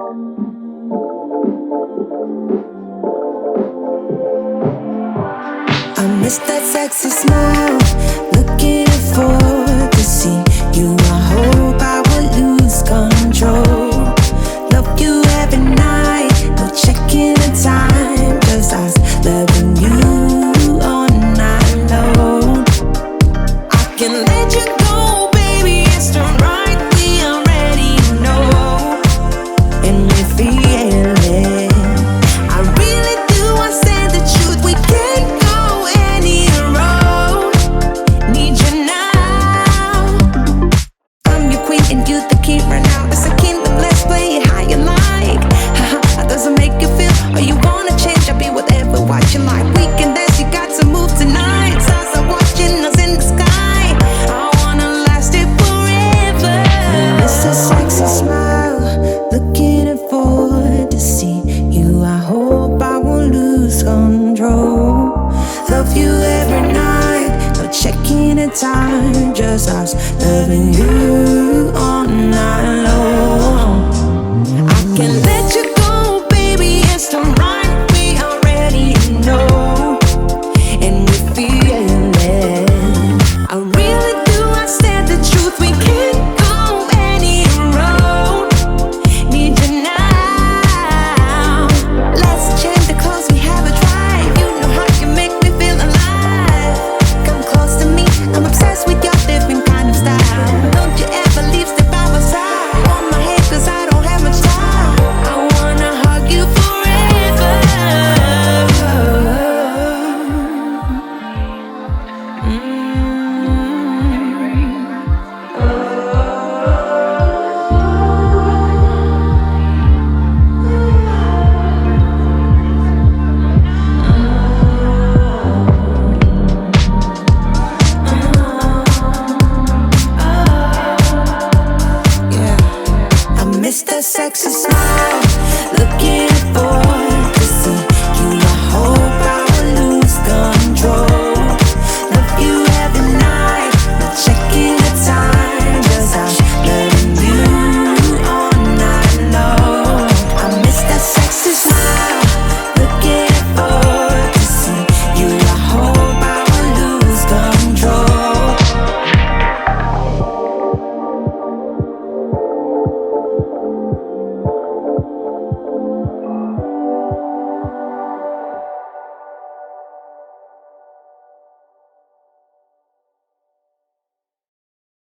Miss that sexy smile, looking forward to see you. I hope I will lose control. Love you every night, no checking the time, just us loving you all night long. I can let you go, baby, it's the right, we already know, and we feel it. I really do, I said the truth, we can't go any road. Need you now. I'm your queen and you the king right now. It's a kingdom, let's play it how you like. Haha, doesn't make you feel, or you wanna change, I'll be whatever, what you like. We can dance, you got to move tonight. Stars are watching us in the sky. I wanna last it forever. It's a sexy smile, looking forward to see you. I hope I won't lose control. Love you every night, no checking the time, just us loving you all night long. I can let you go, baby, it's the right, we already know, and we feel it. I really do, I said the truth, we can't go any road. Need you now. Let's change the clothes, we have a drive. You know how you make me feel alive. Come close to me, I'm obsessed with your different kind of style. Don't you ever leave, step by my side. On my head, cause I don't have much time. I wanna hug you forever. Yeah, I miss that sexy smile, looking for